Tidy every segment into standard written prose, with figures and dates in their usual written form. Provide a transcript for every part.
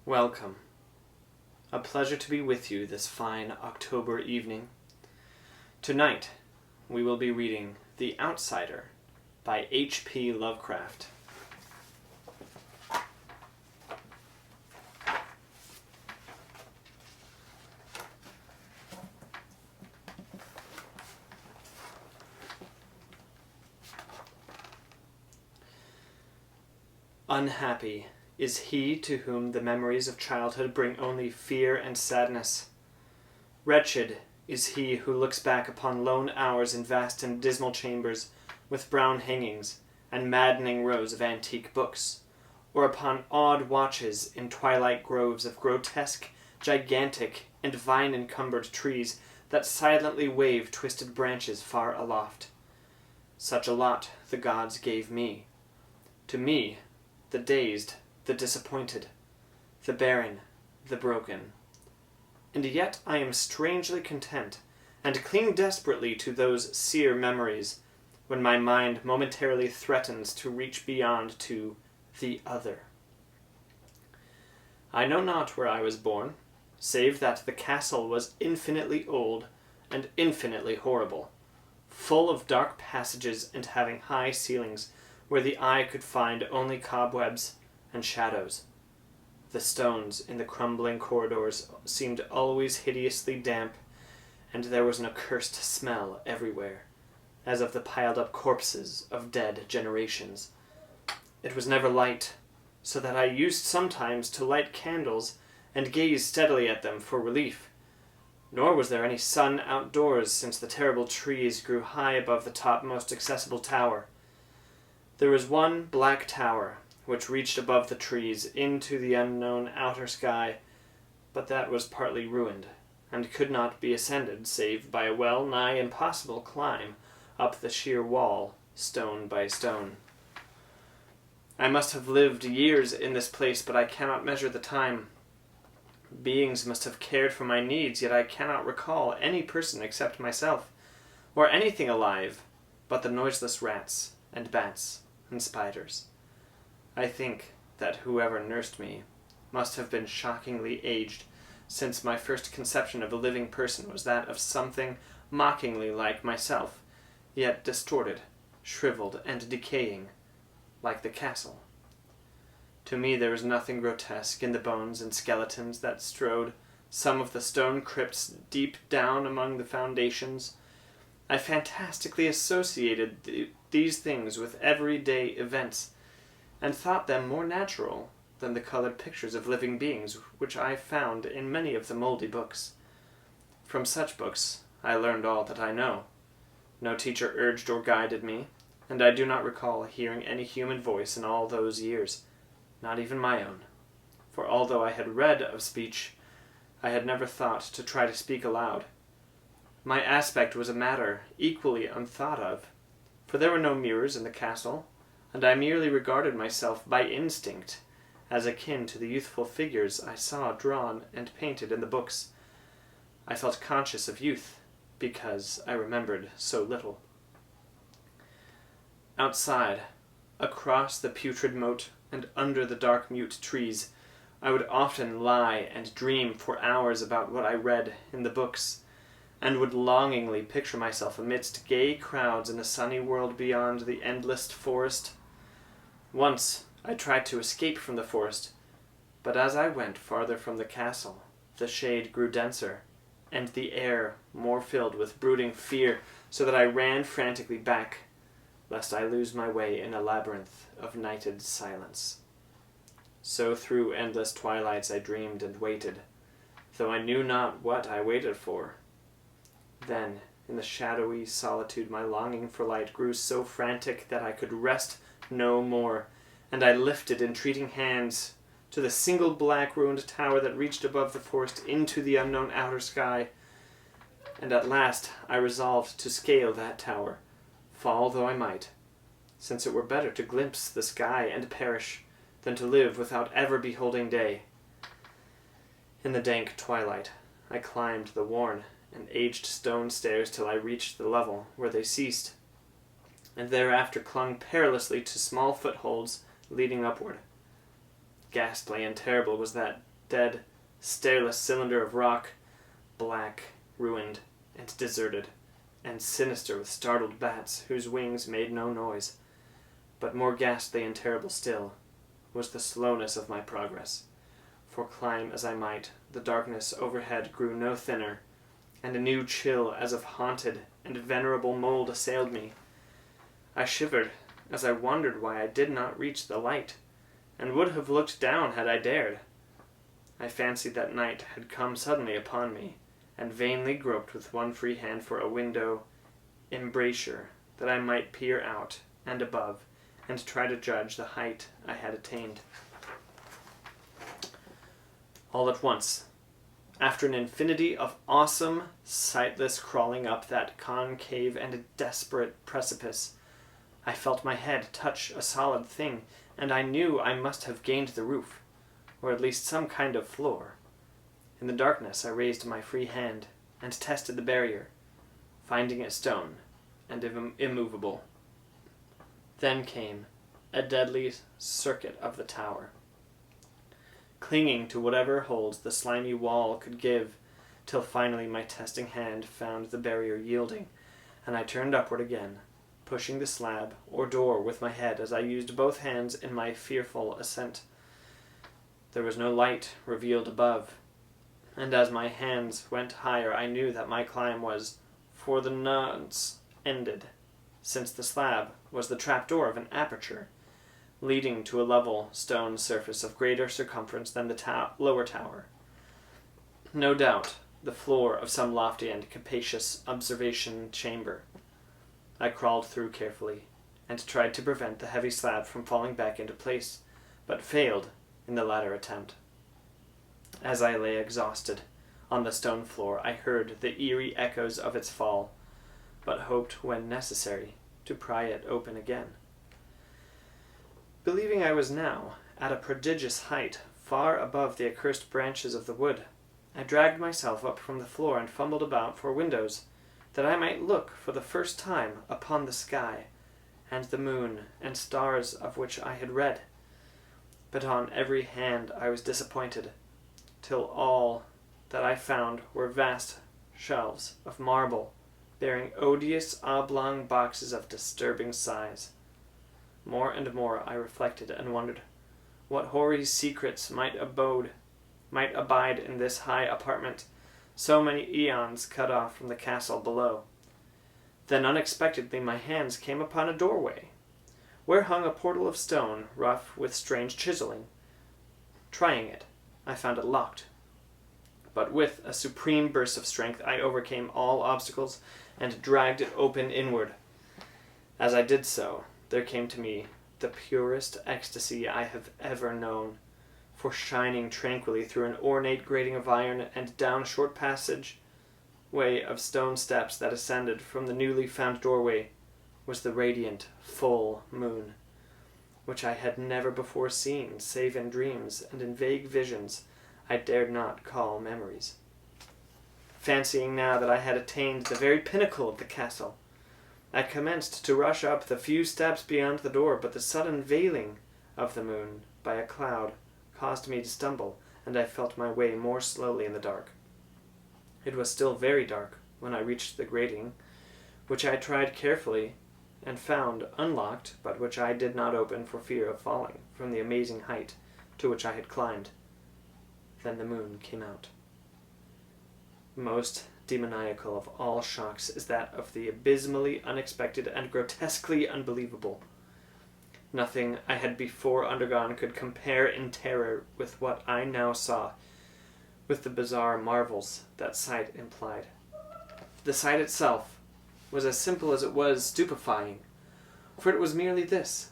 Welcome. A pleasure to be with you this fine October evening. Tonight, we will be reading The Outsider by H.P. Lovecraft. Unhappy is he to whom the memories of childhood bring only fear and sadness. Wretched is he who looks back upon lone hours in vast and dismal chambers with brown hangings and maddening rows of antique books, or upon odd watches in twilight groves of grotesque, gigantic, and vine-encumbered trees that silently wave twisted branches far aloft. Such a lot the gods gave me. To me, the dazed, the disappointed, the barren, the broken. And yet I am strangely content, and cling desperately to those sere memories, when my mind momentarily threatens to reach beyond to the other. I know not where I was born, save that the castle was infinitely old and infinitely horrible, full of dark passages and having high ceilings where the eye could find only cobwebs and shadows. The stones in the crumbling corridors seemed always hideously damp, and there was an accursed smell everywhere, as of the piled-up corpses of dead generations. It was never light, so that I used sometimes to light candles and gaze steadily at them for relief. Nor was there any sun outdoors, since the terrible trees grew high above the topmost accessible tower. There was one black tower, which reached above the trees into the unknown outer sky, but that was partly ruined, and could not be ascended save by a well-nigh impossible climb up the sheer wall, stone by stone. I must have lived years in this place, but I cannot measure the time. Beings must have cared for my needs, yet I cannot recall any person except myself, or anything alive but the noiseless rats and bats and spiders. I think that whoever nursed me must have been shockingly aged, since my first conception of a living person was that of something mockingly like myself, yet distorted, shriveled, and decaying, like the castle. To me there was nothing grotesque in the bones and skeletons that strewed some of the stone crypts deep down among the foundations. I fantastically associated these things with everyday events, and thought them more natural than the colored pictures of living beings which I found in many of the moldy books. From such books I learned all that I know. No teacher urged or guided me, and I do not recall hearing any human voice in all those years, not even my own. For although I had read of speech, I had never thought to try to speak aloud. My aspect was a matter equally unthought of, for there were no mirrors in the castle, and I merely regarded myself by instinct as akin to the youthful figures I saw drawn and painted in the books. I felt conscious of youth, because I remembered so little. Outside, across the putrid moat and under the dark mute trees, I would often lie and dream for hours about what I read in the books, and would longingly picture myself amidst gay crowds in the sunny world beyond the endless forest. Once I tried to escape from the forest, but as I went farther from the castle, the shade grew denser, and the air more filled with brooding fear, so that I ran frantically back, lest I lose my way in a labyrinth of nighted silence. So through endless twilights I dreamed and waited, though I knew not what I waited for. Then, in the shadowy solitude, my longing for light grew so frantic that I could rest no more, and I lifted entreating hands to the single black ruined tower that reached above the forest into the unknown outer sky. And at last I resolved to scale that tower, fall though I might, since it were better to glimpse the sky and perish than to live without ever beholding day. In the dank twilight I climbed the worn and aged stone stairs till I reached the level where they ceased, and thereafter clung perilously to small footholds leading upward. Ghastly and terrible was that dead, stairless cylinder of rock, black, ruined, and deserted, and sinister with startled bats whose wings made no noise. But more ghastly and terrible still was the slowness of my progress, for climb as I might, the darkness overhead grew no thinner, and a new chill as of haunted and venerable mold assailed me. I shivered as I wondered why I did not reach the light, and would have looked down had I dared. I fancied that night had come suddenly upon me, and vainly groped with one free hand for a window embrasure, that I might peer out and above, and try to judge the height I had attained. All at once, after an infinity of awesome, sightless crawling up that concave and desperate precipice, I felt my head touch a solid thing, and I knew I must have gained the roof, or at least some kind of floor. In the darkness I raised my free hand and tested the barrier, finding it stone and immovable. Then came a deadly circuit of the tower, clinging to whatever holds the slimy wall could give, till finally my testing hand found the barrier yielding, and I turned upward again, pushing the slab or door with my head as I used both hands in my fearful ascent. There was no light revealed above, and as my hands went higher I knew that my climb was, for the nonce, ended, since the slab was the trapdoor of an aperture, leading to a level stone surface of greater circumference than the lower tower. No doubt the floor of some lofty and capacious observation chamber. I crawled through carefully, and tried to prevent the heavy slab from falling back into place, but failed in the latter attempt. As I lay exhausted on the stone floor, I heard the eerie echoes of its fall, but hoped, when necessary, to pry it open again. Believing I was now at a prodigious height, far above the accursed branches of the wood, I dragged myself up from the floor and fumbled about for windows, that I might look for the first time upon the sky, and the moon and stars of which I had read. But on every hand I was disappointed, till all that I found were vast shelves of marble, bearing odious oblong boxes of disturbing size. More and more I reflected and wondered what hoary secrets might abide in this high apartment, so many eons cut off from the castle below. Then unexpectedly my hands came upon a doorway, where hung a portal of stone, rough with strange chiseling. Trying it, I found it locked. But with a supreme burst of strength I overcame all obstacles and dragged it open inward. As I did so, there came to me the purest ecstasy I have ever known, for shining tranquilly through an ornate grating of iron and down a short passage-way of stone steps that ascended from the newly found doorway was the radiant, full moon, which I had never before seen save in dreams and in vague visions I dared not call memories. Fancying now that I had attained the very pinnacle of the castle, I commenced to rush up the few steps beyond the door, but the sudden veiling of the moon by a cloud caused me to stumble, and I felt my way more slowly in the dark. It was still very dark when I reached the grating, which I tried carefully and found unlocked, but which I did not open for fear of falling from the amazing height to which I had climbed. Then the moon came out. Most demoniacal of all shocks is that of the abysmally unexpected and grotesquely unbelievable. Nothing I had before undergone could compare in terror with what I now saw, with the bizarre marvels that sight implied. The sight itself was as simple as it was stupefying, for it was merely this.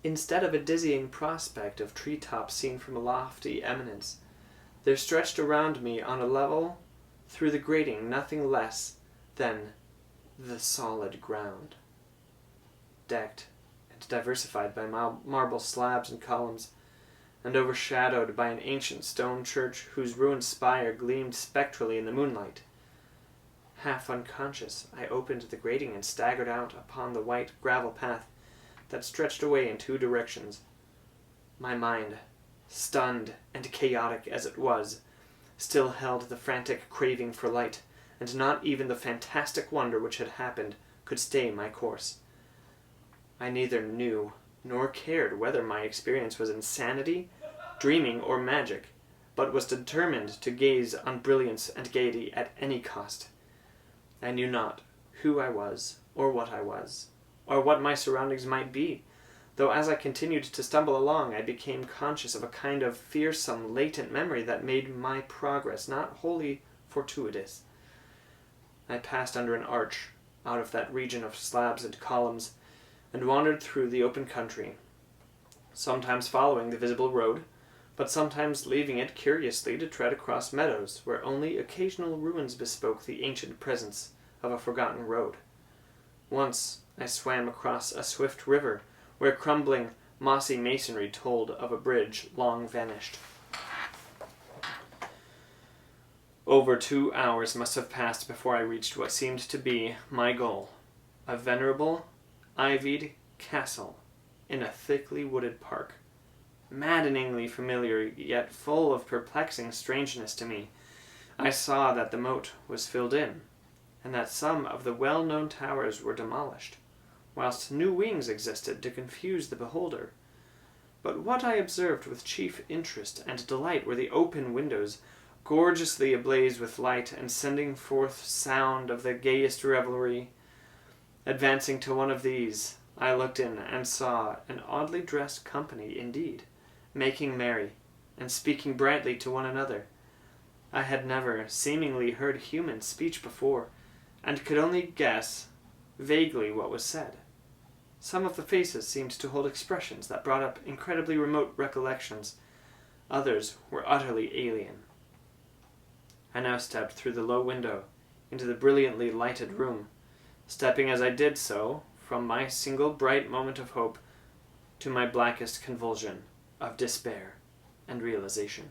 Instead of a dizzying prospect of treetops seen from a lofty eminence, there stretched around me on a level through the grating nothing less than the solid ground, decked and diversified by marble slabs and columns, and overshadowed by an ancient stone church whose ruined spire gleamed spectrally in the moonlight. Half unconscious, I opened the grating and staggered out upon the white gravel path that stretched away in two directions. My mind stunned and chaotic as it was, still held the frantic craving for light, and not even the fantastic wonder which had happened could stay my course. I neither knew nor cared whether my experience was insanity, dreaming, or magic, but was determined to gaze on brilliance and gaiety at any cost. I knew not who I was, or what my surroundings might be, though as I continued to stumble along I became conscious of a kind of fearsome latent memory that made my progress not wholly fortuitous. I passed under an arch, out of that region of slabs and columns, and wandered through the open country, sometimes following the visible road, but sometimes leaving it curiously to tread across meadows where only occasional ruins bespoke the ancient presence of a forgotten road. Once I swam across a swift river where crumbling, mossy masonry told of a bridge long vanished. Over 2 hours must have passed before I reached what seemed to be my goal, a venerable, ivied castle in a thickly wooded park. Maddeningly familiar, yet full of perplexing strangeness to me, I saw that the moat was filled in, and that some of the well-known towers were demolished, whilst new wings existed to confuse the beholder. But what I observed with chief interest and delight were the open windows, gorgeously ablaze with light and sending forth sound of the gayest revelry. Advancing to one of these, I looked in and saw an oddly dressed company indeed, making merry, and speaking brightly to one another. I had never seemingly heard human speech before, and could only guess vaguely what was said. Some of the faces seemed to hold expressions that brought up incredibly remote recollections. Others were utterly alien. I now stepped through the low window into the brilliantly lighted room, stepping as I did so from my single bright moment of hope to my blackest convulsion of despair and realization.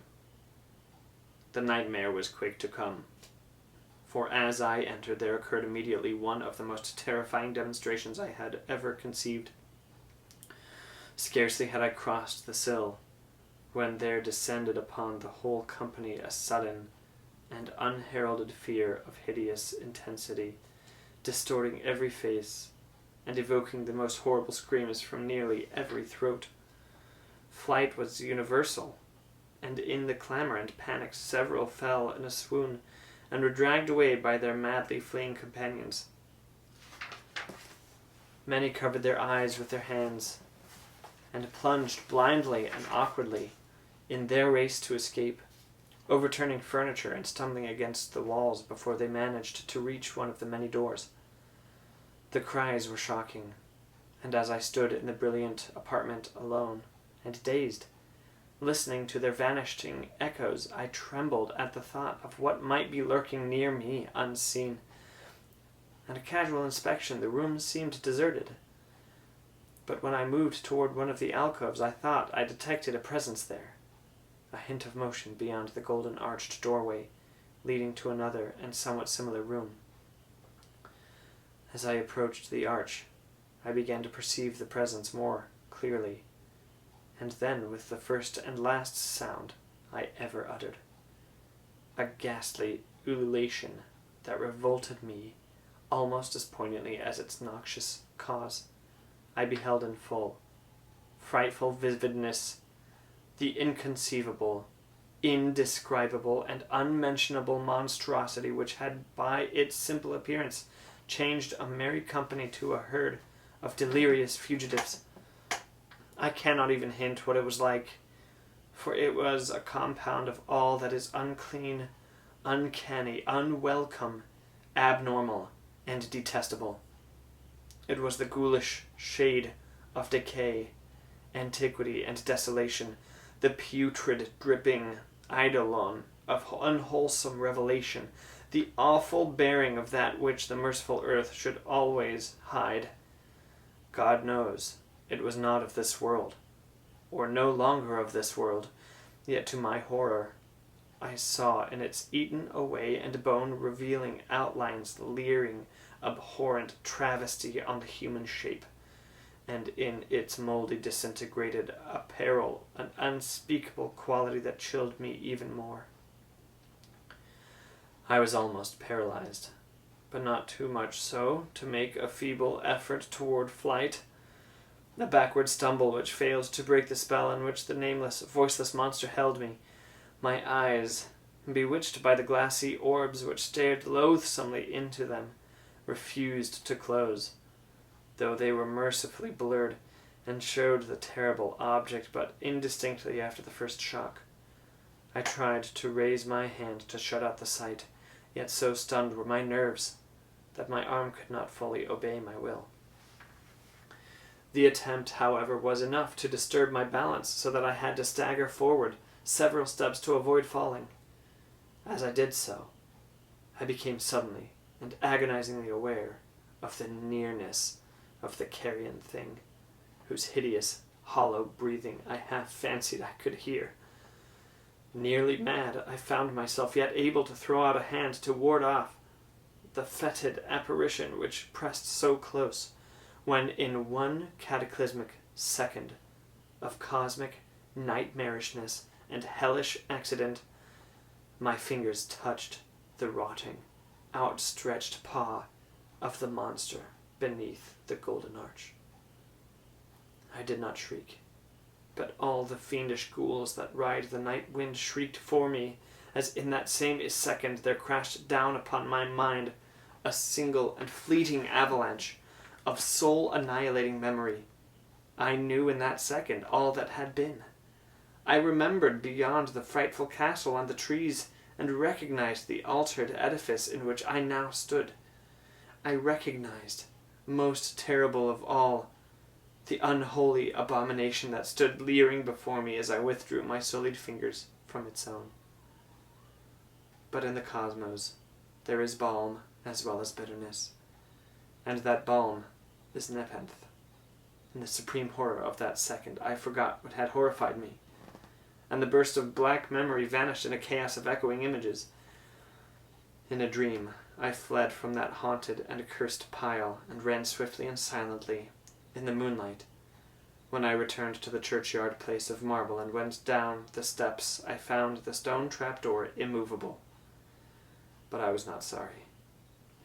The nightmare was quick to come, for as I entered there occurred immediately one of the most terrifying demonstrations I had ever conceived. Scarcely had I crossed the sill when there descended upon the whole company a sudden and unheralded fear of hideous intensity, distorting every face and evoking the most horrible screams from nearly every throat. Flight was universal, and in the clamor and panic several fell in a swoon and were dragged away by their madly fleeing companions. Many covered their eyes with their hands and plunged blindly and awkwardly in their race to escape, overturning furniture and stumbling against the walls before they managed to reach one of the many doors. The cries were shocking, and as I stood in the brilliant apartment alone and dazed, listening to their vanishing echoes, I trembled at the thought of what might be lurking near me unseen. At a casual inspection, the room seemed deserted, but when I moved toward one of the alcoves, I thought I detected a presence there, a hint of motion beyond the golden arched doorway leading to another and somewhat similar room. As I approached the arch, I began to perceive the presence more clearly, and then with the first and last sound I ever uttered, a ghastly ululation that revolted me almost as poignantly as its noxious cause, I beheld in full, frightful vividness, the inconceivable, indescribable, and unmentionable monstrosity which had by its simple appearance changed a merry company to a herd of delirious fugitives. I cannot even hint what it was like, for it was a compound of all that is unclean, uncanny, unwelcome, abnormal, and detestable. It was the ghoulish shade of decay, antiquity, and desolation, the putrid, dripping eidolon of unwholesome revelation, the awful bearing of that which the merciful earth should always hide. God knows it was not of this world, or no longer of this world, yet to my horror I saw in its eaten away and bone-revealing outlines the leering, abhorrent travesty on the human shape, and in its moldy, disintegrated apparel an unspeakable quality that chilled me even more. I was almost paralyzed, but not too much so to make a feeble effort toward flight. A backward stumble which failed to break the spell in which the nameless, voiceless monster held me. My eyes, bewitched by the glassy orbs which stared loathsomely into them, refused to close, though they were mercifully blurred, and showed the terrible object but indistinctly after the first shock. I tried to raise my hand to shut out the sight, yet so stunned were my nerves that my arm could not fully obey my will. The attempt, however, was enough to disturb my balance, so that I had to stagger forward several steps to avoid falling. As I did so, I became suddenly and agonizingly aware of the nearness of the carrion thing, whose hideous, hollow breathing I half fancied I could hear. Nearly mad, I found myself yet able to throw out a hand to ward off the fetid apparition which pressed so close, when in one cataclysmic second of cosmic nightmarishness and hellish accident, my fingers touched the rotting, outstretched paw of the monster beneath the golden arch. I did not shriek, but all the fiendish ghouls that ride the night wind shrieked for me, as in that same second there crashed down upon my mind a single and fleeting avalanche of soul-annihilating memory. I knew in that second all that had been. I remembered beyond the frightful castle and the trees, and recognized the altered edifice in which I now stood. I recognized, most terrible of all, the unholy abomination that stood leering before me as I withdrew my sullied fingers from its own. But in the cosmos there is balm as well as bitterness, and that balm is Nepenthe. In the supreme horror of that second, I forgot what had horrified me, and the burst of black memory vanished in a chaos of echoing images. In a dream, I fled from that haunted and accursed pile, and ran swiftly and silently in the moonlight. When I returned to the churchyard place of marble and went down the steps, I found the stone trapdoor immovable. But I was not sorry,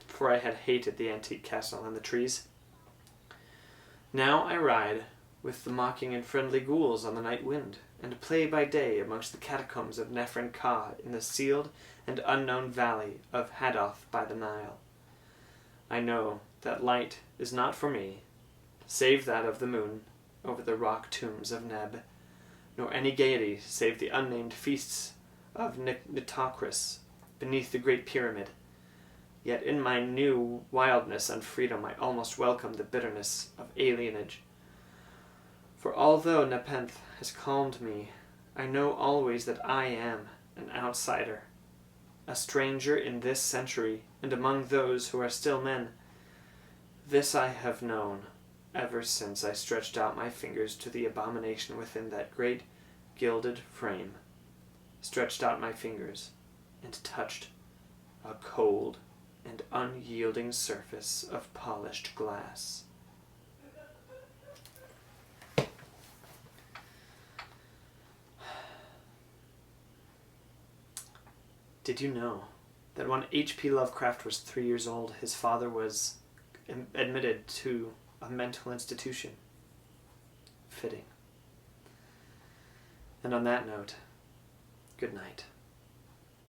for I had hated the antique castle and the trees. Now I ride with the mocking and friendly ghouls on the night wind, and play by day amongst the catacombs of Nefren Ka in the sealed and unknown valley of Hadoth by the Nile. I know that light is not for me, save that of the moon over the rock tombs of Neb, nor any gaiety save the unnamed feasts of Nitocris beneath the great pyramid. Yet in my new wildness and freedom I almost welcome the bitterness of alienage. For although Nepenthe has calmed me, I know always that I am an outsider, a stranger in this century and among those who are still men. This I have known ever since I stretched out my fingers to the abomination within that great gilded frame, stretched out my fingers and touched a cold and unyielding surface of polished glass. Did you know that when H.P. Lovecraft was 3 years old, his father was admitted to a mental institution? Fitting. And on that note, good night.